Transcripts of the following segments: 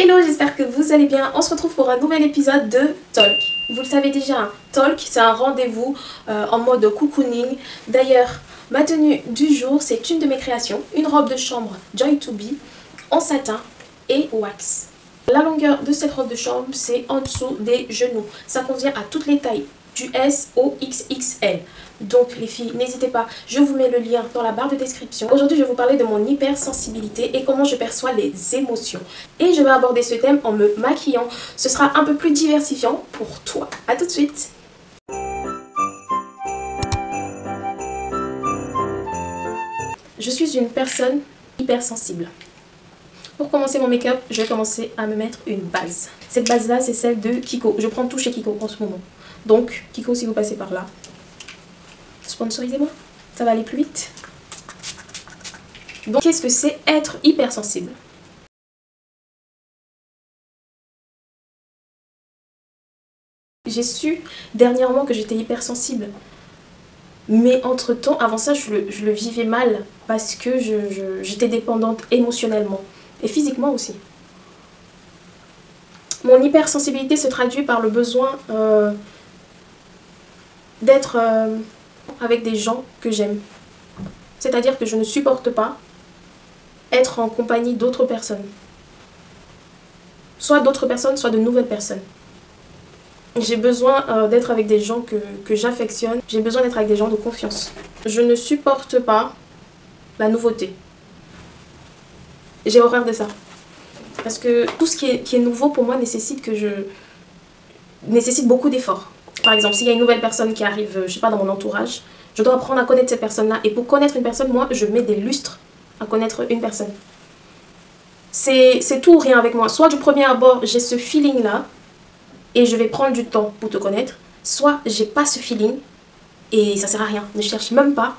Hello, j'espère que vous allez bien. On se retrouve pour un nouvel épisode de Talk. Vous le savez déjà, hein, Talk, c'est un rendez-vous en mode cocooning. D'ailleurs, ma tenue du jour, c'est une de mes créations, une robe de chambre Joy to Be en satin et wax. La longueur de cette robe de chambre, c'est en dessous des genoux. Ça convient à toutes les tailles, du S au XXL. Donc les filles, n'hésitez pas, je vous mets le lien dans la barre de description. Aujourd'hui, je vais vous parler de mon hypersensibilité et comment je perçois les émotions. Et je vais aborder ce thème en me maquillant. Ce sera un peu plus diversifiant pour toi. A tout de suite. Je suis une personne hypersensible. Pour commencer mon make-up, je vais commencer à me mettre une base. Cette base-là, c'est celle de Kiko. Je prends tout chez Kiko en ce moment. Donc, Kiko, si vous passez par là, sponsorisez-moi, ça va aller plus vite. Donc, qu'est-ce que c'est être hypersensible? J'ai su dernièrement que j'étais hypersensible. Mais entre-temps, avant ça, je le vivais mal parce que j'étais dépendante émotionnellement et physiquement aussi. Mon hypersensibilité se traduit par le besoin d'être avec des gens que j'aime. C'est-à-dire que je ne supporte pas être en compagnie d'autres personnes. Soit d'autres personnes, soit de nouvelles personnes. J'ai besoin d'être avec des gens que j'affectionne. J'ai besoin d'être avec des gens de confiance. Je ne supporte pas la nouveauté. J'ai horreur de ça. Parce que tout ce qui est nouveau pour moi nécessite beaucoup d'efforts. Par exemple, s'il y a une nouvelle personne qui arrive, je sais pas, dans mon entourage, je dois apprendre à connaître cette personne-là. Et pour connaître une personne, moi, je mets des lustres à connaître une personne. C'est tout ou rien avec moi. Soit du premier abord, j'ai ce feeling-là, et je vais prendre du temps pour te connaître. Soit j'ai pas ce feeling, et ça sert à rien. Ne cherche même pas.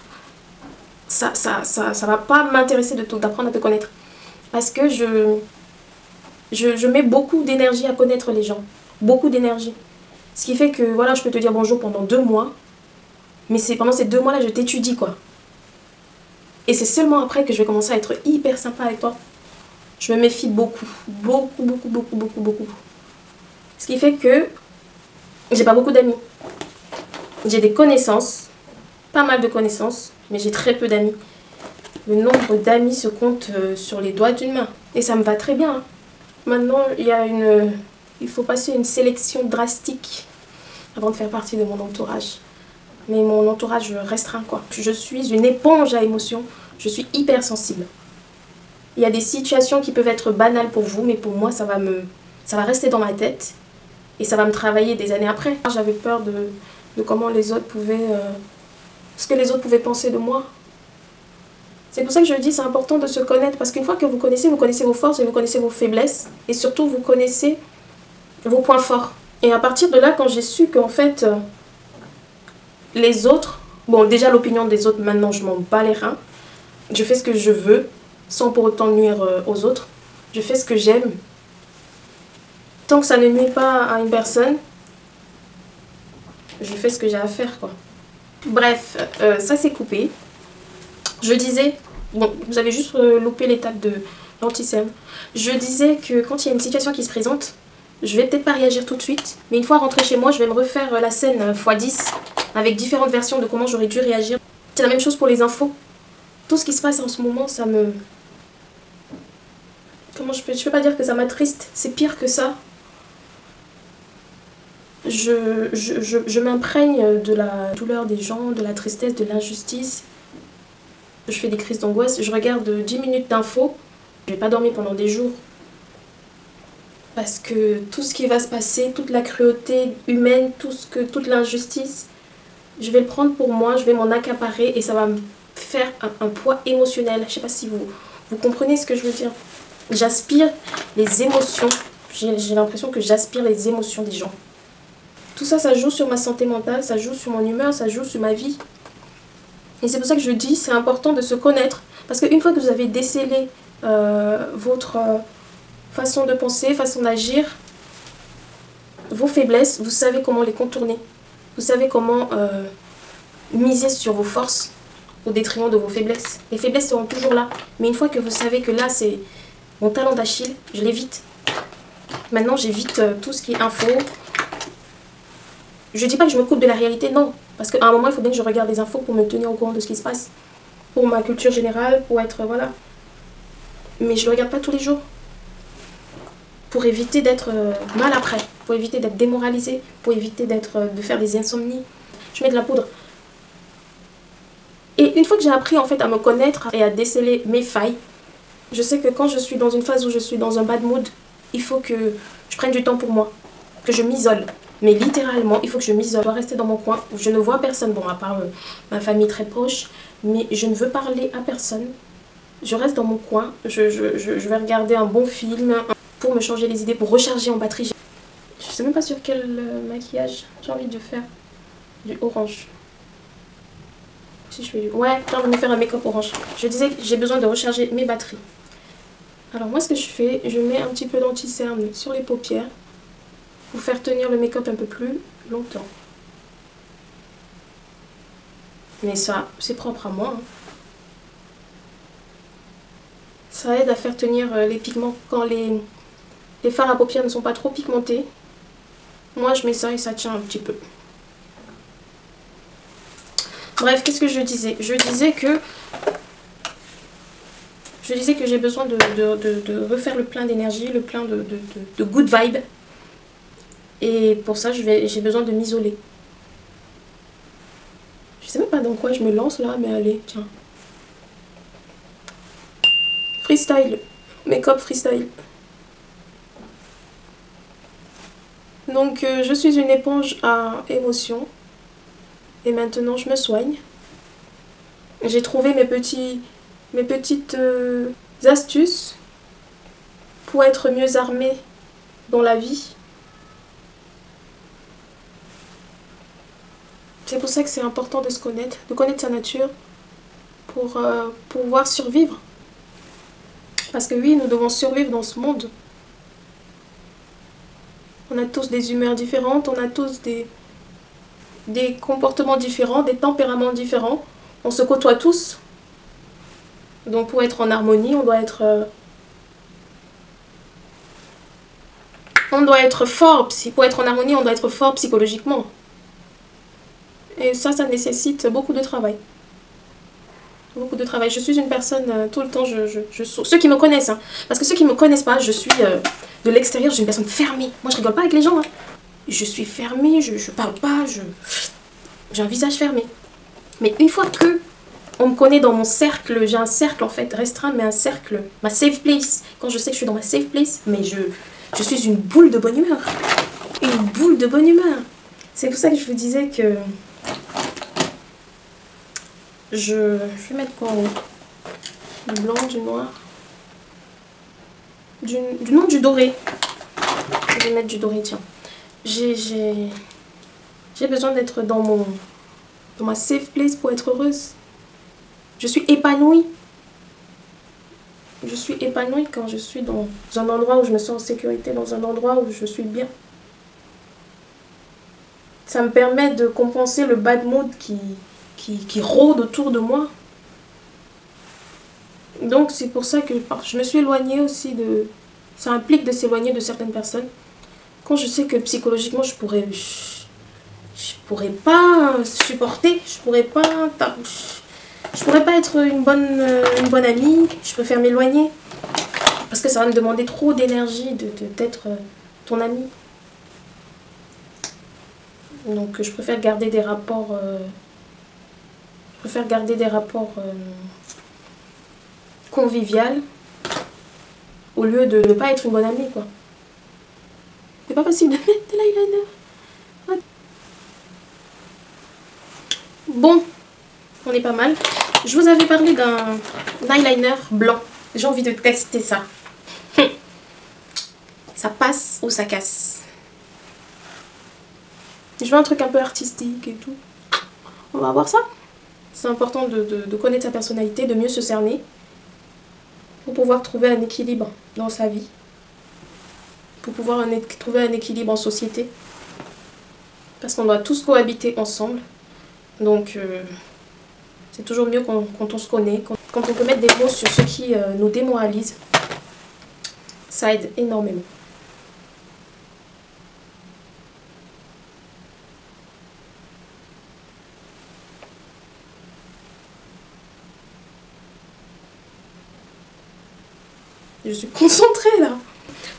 Ça va pas m'intéresser d'apprendre à te connaître. Parce que je mets beaucoup d'énergie à connaître les gens. Beaucoup d'énergie. Ce qui fait que, voilà, je peux te dire bonjour pendant 2 mois. Mais pendant ces 2 mois-là, je t'étudie, quoi. Et c'est seulement après que je vais commencer à être hyper sympa avec toi. Je me méfie beaucoup. Beaucoup, beaucoup, beaucoup, beaucoup, beaucoup. Ce qui fait que j'ai pas beaucoup d'amis. J'ai des connaissances. Pas mal de connaissances. Mais j'ai très peu d'amis. Le nombre d'amis se compte sur les doigts d'une main. Et ça me va très bien. Maintenant, il faut passer une sélection drastique avant de faire partie de mon entourage. Mais mon entourage restreint, quoi. Je suis une éponge à émotions. Je suis hypersensible. Il y a des situations qui peuvent être banales pour vous, mais pour moi, ça va rester dans ma tête. Et ça va me travailler des années après. J'avais peur de comment les autres pouvaient... ce que les autres pouvaient penser de moi. C'est pour ça que je dis c'est important de se connaître. Parce qu'une fois que vous connaissez vos forces et vous connaissez vos faiblesses. Et surtout, vous connaissez vos points forts. Et à partir de là, quand j'ai su qu'en fait, les autres... Bon, déjà l'opinion des autres, maintenant, je m'en bats les reins. Je fais ce que je veux, sans pour autant nuire aux autres. Je fais ce que j'aime. Tant que ça ne nuit pas à une personne, je fais ce que j'ai à faire, quoi. Bref, ça c'est coupé. Je disais, bon, vous avez juste loupé l'étape de l'anti-cerne. Je disais que quand il y a une situation qui se présente, je vais peut-être pas réagir tout de suite. Mais une fois rentrée chez moi, je vais me refaire la scène x10 avec différentes versions de comment j'aurais dû réagir. C'est la même chose pour les infos. Tout ce qui se passe en ce moment, ça me... Comment je peux pas dire que ça m'attriste. C'est pire que ça. Je m'imprègne de la douleur des gens, de la tristesse, de l'injustice. Je fais des crises d'angoisse. Je regarde 10 minutes d'infos. Je vais pas dormir pendant des jours. Parce que tout ce qui va se passer, toute la cruauté humaine, toute l'injustice, je vais le prendre pour moi, je vais m'en accaparer et ça va me faire un poids émotionnel. Je sais pas si vous comprenez ce que je veux dire. J'aspire les émotions. J'ai l'impression que j'aspire les émotions des gens. Tout ça, ça joue sur ma santé mentale, ça joue sur mon humeur, ça joue sur ma vie. Et c'est pour ça que je dis, c'est important de se connaître. Parce qu'une fois que vous avez décelé votre façon de penser, façon d'agir, vos faiblesses, vous savez comment les contourner. Vous savez comment miser sur vos forces au détriment de vos faiblesses. Les faiblesses seront toujours là. Mais une fois que vous savez que là, c'est mon talon d'Achille, je l'évite. Maintenant, j'évite tout ce qui est info. Je dis pas que je me coupe de la réalité, non. Parce qu'à un moment, il faut bien que je regarde les infos pour me tenir au courant de ce qui se passe. Pour ma culture générale, pour être... voilà. Mais je ne le regarde pas tous les jours. Pour éviter d'être mal après. Pour éviter d'être démoralisée. Pour éviter de faire des insomnies. Je mets de la poudre. Et une fois que j'ai appris en fait à me connaître et à déceler mes failles, je sais que quand je suis dans une phase où je suis dans un bad mood, il faut que je prenne du temps pour moi. Que je m'isole. Mais littéralement, il faut que je m'isole. Je dois rester dans mon coin où je ne vois personne. Bon, à part ma famille très proche. Mais je ne veux parler à personne. Je reste dans mon coin. Je vais regarder un bon film pour me changer les idées, pour recharger en batterie. Je ne sais même pas sur quel maquillage j'ai envie de faire. Du orange. Si je fais du... Ouais, j'ai envie de me faire un make-up orange. Je disais que j'ai besoin de recharger mes batteries. Alors moi, ce que je fais, je mets un petit peu d'anti-cerne sur les paupières. Pour faire tenir le make-up un peu plus longtemps. Mais ça, c'est propre à moi. Hein. Ça aide à faire tenir les pigments quand les fards à paupières ne sont pas trop pigmentés. Moi, je mets ça et ça tient un petit peu. Bref, qu'est-ce que je disais? Je disais que j'ai besoin de refaire le plein d'énergie, le plein de good vibe. Et pour ça, j'ai besoin de m'isoler. Je sais même pas dans quoi je me lance là, mais allez, tiens. Freestyle. Make-up freestyle. Donc, je suis une éponge à émotions. Et maintenant, je me soigne. J'ai trouvé mes petites astuces pour être mieux armée dans la vie. C'est pour ça que c'est important de se connaître, de connaître sa nature pour pouvoir survivre. Parce que oui, nous devons survivre dans ce monde. On a tous des humeurs différentes, on a tous des comportements différents, des tempéraments différents. On se côtoie tous. Donc pour être en harmonie, on doit être fort. Pour être en harmonie, on doit être fort psychologiquement. Et ça nécessite beaucoup de travail. Beaucoup de travail. Je suis une personne, tout le temps, ceux qui me connaissent, hein, parce que ceux qui ne me connaissent pas, je suis de l'extérieur, je suis une personne fermée. Moi, je rigole pas avec les gens. Hein. Je suis fermée, je parle pas, j'ai un visage fermé. Mais une fois que on me connaît dans mon cercle, j'ai un cercle en fait restreint, mais un cercle, ma safe place. Quand je sais que je suis dans ma safe place, mais je suis une boule de bonne humeur. Une boule de bonne humeur. C'est pour ça que je vous disais que je vais mettre quoi en haut? Du blanc, du noir, du doré. Je vais mettre du doré, tiens. J'ai besoin d'être dans ma safe place pour être heureuse. Je suis épanouie. Je suis épanouie quand je suis dans un endroit où je me sens en sécurité, dans un endroit où je suis bien. Ça me permet de compenser le bad mood qui rôde autour de moi. Donc c'est pour ça que je me suis éloignée aussi de... Ça implique de s'éloigner de certaines personnes. Quand je sais que psychologiquement je pourrais pas supporter, je pourrais pas être une bonne amie, je préfère m'éloigner. Parce que ça va me demander trop d'énergie d'être ton amie. Donc je préfère garder des rapports... convivial au lieu de ne pas être une bonne amie, quoi. C'est pas possible de mettre de l'eyeliner. Bon, on est pas mal. Je vous avais parlé d'un eyeliner blanc. J'ai envie de tester ça. Ça passe ou ça casse. Je veux un truc un peu artistique et tout. On va voir ça. C'est important de connaître sa personnalité, de mieux se cerner. Pour pouvoir trouver un équilibre dans sa vie. Pour pouvoir trouver un équilibre en société. Parce qu'on doit tous cohabiter ensemble. Donc, c'est toujours mieux quand on se connaît. Quand on peut mettre des mots sur ce qui nous démoralise. Ça aide énormément. Je suis concentrée là.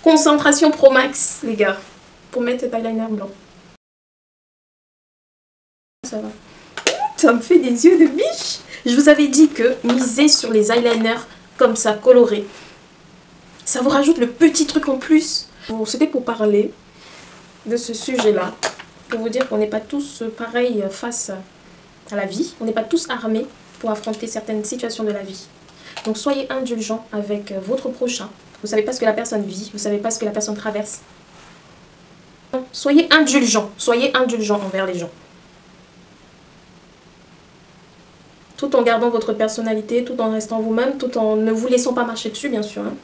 Concentration Pro Max, les gars. Pour mettre cet eyeliner blanc. Ça va. Ça me fait des yeux de biche. Je vous avais dit que miser sur les eyeliners comme ça, colorés, ça vous rajoute le petit truc en plus. Bon, c'était pour parler de ce sujet-là. Pour vous dire qu'on n'est pas tous pareils face à la vie. On n'est pas tous armés pour affronter certaines situations de la vie. Donc soyez indulgents avec votre prochain. Vous ne savez pas ce que la personne vit. Vous ne savez pas ce que la personne traverse. Soyez indulgents. Soyez indulgents envers les gens. Tout en gardant votre personnalité, tout en restant vous-même, tout en ne vous laissant pas marcher dessus, bien sûr. Hein.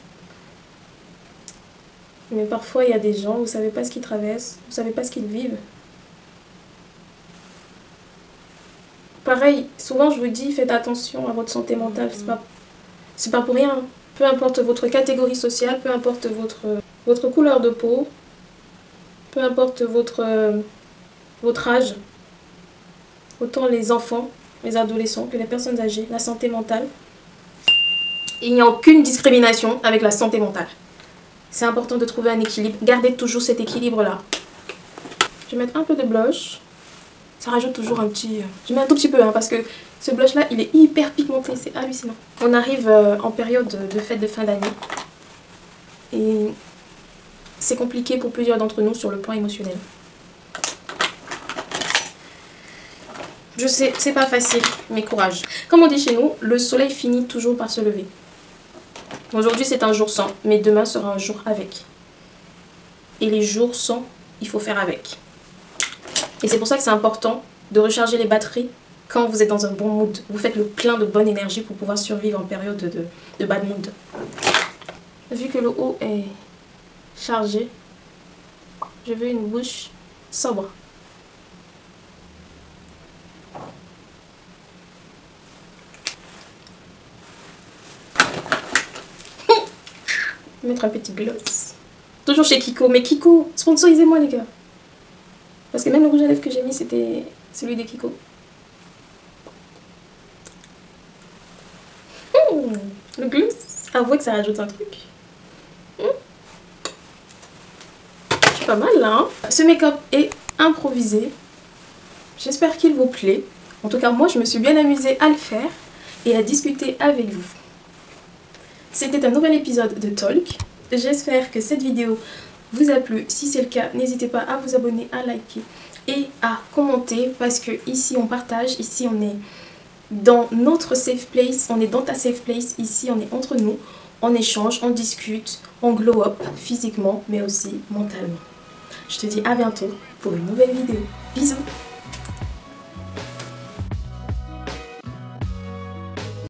Mais parfois, il y a des gens, vous ne savez pas ce qu'ils traversent, vous ne savez pas ce qu'ils vivent. Pareil, souvent je vous dis, faites attention à votre santé mentale, c'est pas pour rien. Peu importe votre catégorie sociale, peu importe votre couleur de peau, peu importe votre âge, autant les enfants, les adolescents que les personnes âgées, la santé mentale. Il n'y a aucune discrimination avec la santé mentale. C'est important de trouver un équilibre. Gardez toujours cet équilibre-là. Je vais mettre un peu de blush. Ça rajoute toujours un petit... Je mets un tout petit peu, hein, parce que ce blush-là, il est hyper pigmenté. C'est hallucinant. On arrive en période de fête de fin d'année. Et c'est compliqué pour plusieurs d'entre nous sur le plan émotionnel. Je sais, c'est pas facile, mais courage. Comme on dit chez nous, le soleil finit toujours par se lever. Aujourd'hui, c'est un jour sans, mais demain sera un jour avec. Et les jours sans, il faut faire avec. Et c'est pour ça que c'est important de recharger les batteries quand vous êtes dans un bon mood. Vous faites le plein de bonne énergie pour pouvoir survivre en période de bad mood. Vu que le haut est chargé, je veux une bouche sobre. Mettre un petit gloss. Toujours chez Kiko. Mais Kiko, sponsorisez-moi les gars. Parce que même le rouge à lèvres que j'ai mis, c'était celui de Kiko. Le gloss. Avouez que ça rajoute un truc. C'est pas mal là. Hein, ce make-up est improvisé. J'espère qu'il vous plaît. En tout cas, moi, je me suis bien amusée à le faire et à discuter avec vous. C'était un nouvel épisode de Talk. J'espère que cette vidéo vous a plu. Si c'est le cas, n'hésitez pas à vous abonner, à liker et à commenter. Parce que ici on partage, ici on est dans notre safe place. On est dans ta safe place, ici on est entre nous. On échange, on discute, on glow up physiquement mais aussi mentalement. Je te dis à bientôt pour une nouvelle vidéo. Bisous.